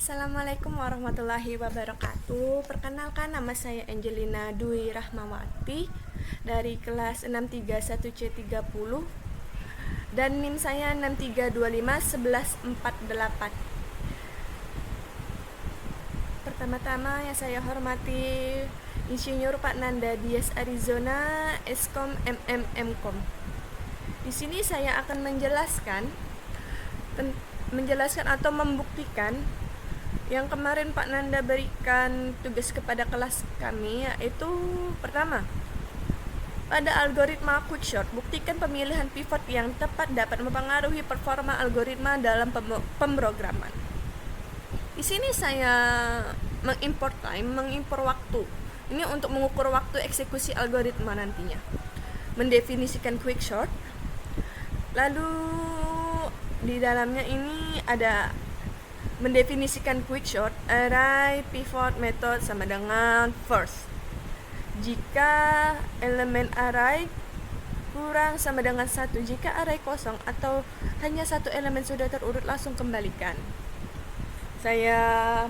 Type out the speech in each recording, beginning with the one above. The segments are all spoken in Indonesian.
Assalamualaikum warahmatullahi wabarakatuh. Perkenalkan, nama saya Angelina Dwi Rahmawati dari kelas 631C30 dan NIM saya 63251148. Pertama-tama yang saya hormati Insinyur Pak Nanda Dias Arizona, Eskom MMM.Com. Di sini saya akan menjelaskan atau membuktikan yang kemarin Pak Nanda berikan tugas kepada kelas kami, yaitu pertama, pada algoritma quickshort, buktikan pemilihan pivot yang tepat dapat mempengaruhi performa algoritma dalam pemrograman. Di sini saya mengimpor waktu. Ini untuk mengukur waktu eksekusi algoritma nantinya. Mendefinisikan quickshort. Lalu di dalamnya ini ada mendefinisikan quickshort, array pivot method sama dengan first. Jika elemen array kurang sama dengan 1, jika array kosong atau hanya satu elemen sudah terurut, langsung kembalikan. Saya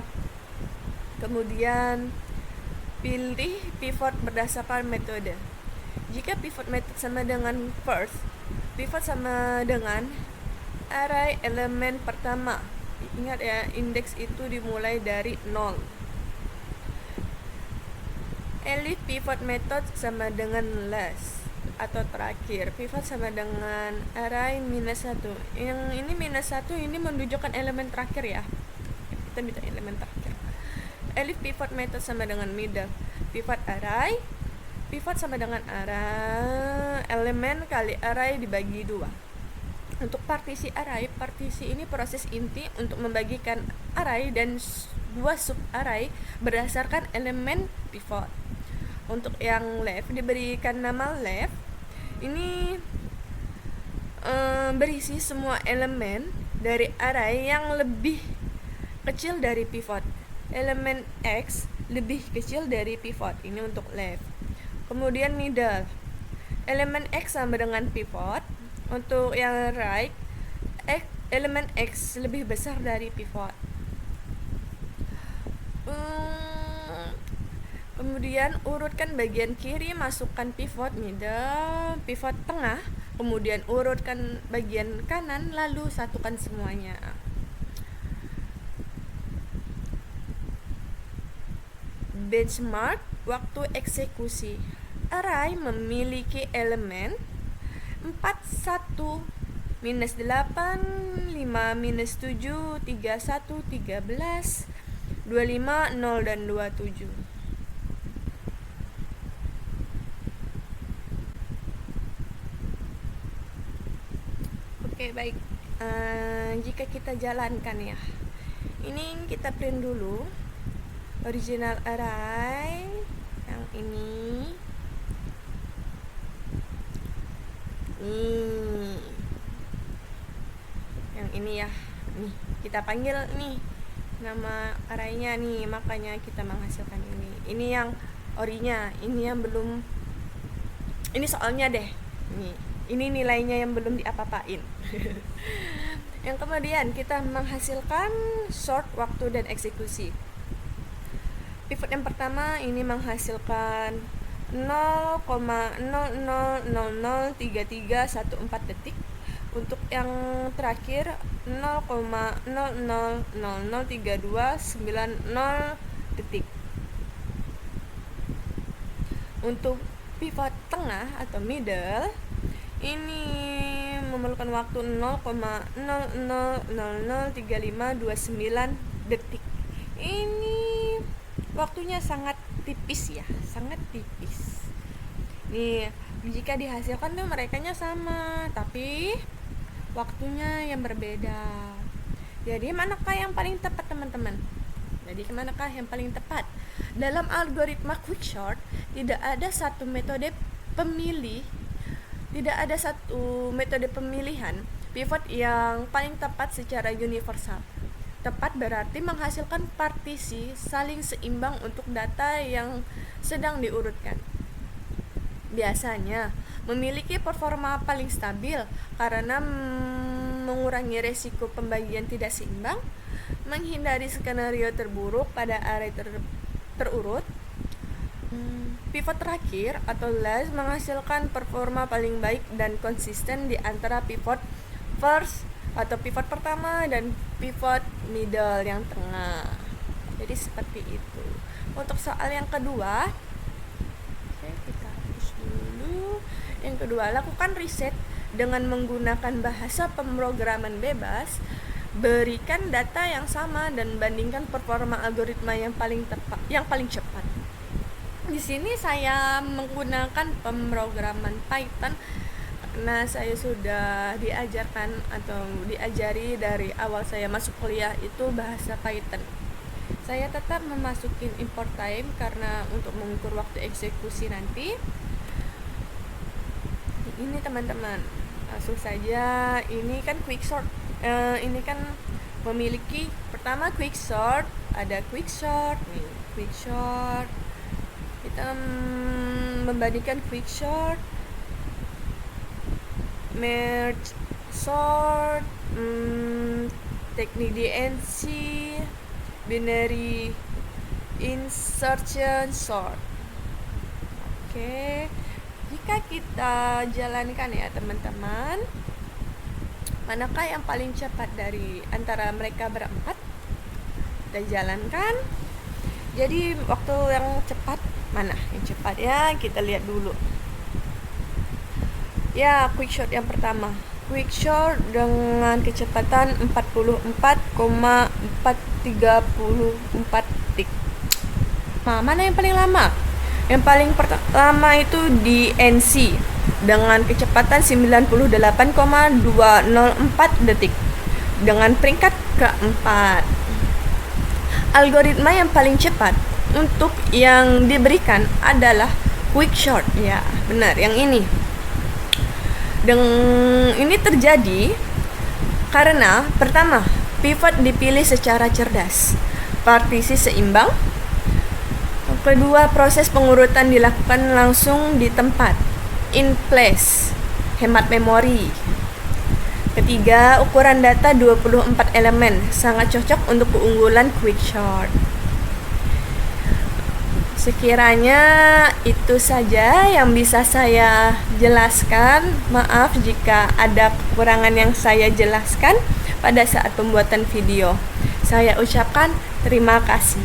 kemudian pilih pivot berdasarkan metode. Jika pivot method sama dengan first, pivot sama dengan array elemen pertama. Ingat ya, indeks itu dimulai dari 0. Elif pivot method sama dengan last atau terakhir. Pivot sama dengan array -1. Yang ini -1 ini menunjukkan elemen terakhir ya. Kita minta elemen terakhir. Elif pivot method sama dengan middle. Pivot array, pivot sama dengan array elemen kali array dibagi 2. Untuk partisi array, partisi ini proses inti untuk membagikan array dan 2 sub array berdasarkan elemen pivot. Untuk yang left diberikan nama left. Ini berisi semua elemen dari array yang lebih kecil dari pivot. Elemen X lebih kecil dari pivot. Ini untuk left. Kemudian middle. Elemen X sama dengan pivot. Untuk yang right, elemen X lebih besar dari pivot. Kemudian urutkan bagian kiri, masukkan pivot middle, pivot tengah, kemudian urutkan bagian kanan, lalu satukan semuanya. Benchmark waktu eksekusi. Array memiliki elemen 4, 1, -8, 5, -7, 31, 13, 25, 0, dan 27. Oke, baik. Jika kita jalankan ya, ini kita print dulu original array yang ini. Yang ini ya, nih kita panggil nih nama arraynya nih, makanya kita menghasilkan ini. Ini yang orinya, ini yang belum, ini soalnya deh, ini nilainya yang belum diapa-apain. Yang kemudian kita menghasilkan sort waktu dan eksekusi. Pivot yang pertama ini menghasilkan 0,00003314 detik. Untuk yang terakhir 0,00003290 detik. Untuk pivot tengah atau middle ini memerlukan waktu 0,00003529 detik. Ini waktunya sangat tipis ya, sangat tipis. Nih, jika dihasilkan tuh merekanya sama, tapi waktunya yang berbeda. Jadi manakah yang paling tepat, teman-teman? Manakah yang paling tepat? Dalam algoritma quickshort tidak ada satu metode pemilihan pivot yang paling tepat secara universal. Tepat berarti menghasilkan partisi saling seimbang untuk data yang sedang diurutkan. Biasanya memiliki performa paling stabil karena mengurangi resiko pembagian tidak seimbang menghindari skenario terburuk pada array terurut. Pivot terakhir atau last menghasilkan performa paling baik dan konsisten di antara pivot first atau pivot pertama dan pivot middle yang tengah. Jadi seperti itu. Untuk soal yang kedua, oke, kita hapus dulu. Yang kedua, lakukan riset dengan menggunakan bahasa pemrograman bebas. Berikan data yang sama dan bandingkan performa algoritma yang paling cepat. Di sini saya menggunakan pemrograman Python karena saya sudah diajari dari awal saya masuk kuliah itu bahasa Python. Saya tetap memasukin import time karena untuk mengukur waktu eksekusi nanti. Ini teman-teman, langsung saja. Ini kan quicksort. Ini kan memiliki pertama quicksort, ada quicksort nih, quicksort. Kita membandingkan quicksort, merge sort, teknik DNC, binary insertion sort. Oke, jika kita jalankan ya teman-teman, manakah yang paling cepat dari antara mereka berempat? Kita jalankan. Jadi waktu yang cepat mana? Yang cepat ya, kita lihat dulu. Ya, quicksort yang pertama. Quicksort dengan kecepatan 44,434 detik. Nah, mana yang paling lama? Yang paling lama itu DNC dengan kecepatan 98,204 detik dengan peringkat keempat. Algoritma yang paling cepat untuk yang diberikan adalah quicksort. Ya, benar, yang ini. Ini terjadi karena pertama, pivot dipilih secara cerdas, partisi seimbang. Kedua, proses pengurutan dilakukan langsung di tempat, in place, hemat memori. Ketiga, ukuran data 24 elemen, sangat cocok untuk keunggulan quicksort. Sekiranya itu saja yang bisa saya jelaskan. Maaf jika ada kekurangan yang saya jelaskan pada saat pembuatan video. Saya ucapkan terima kasih.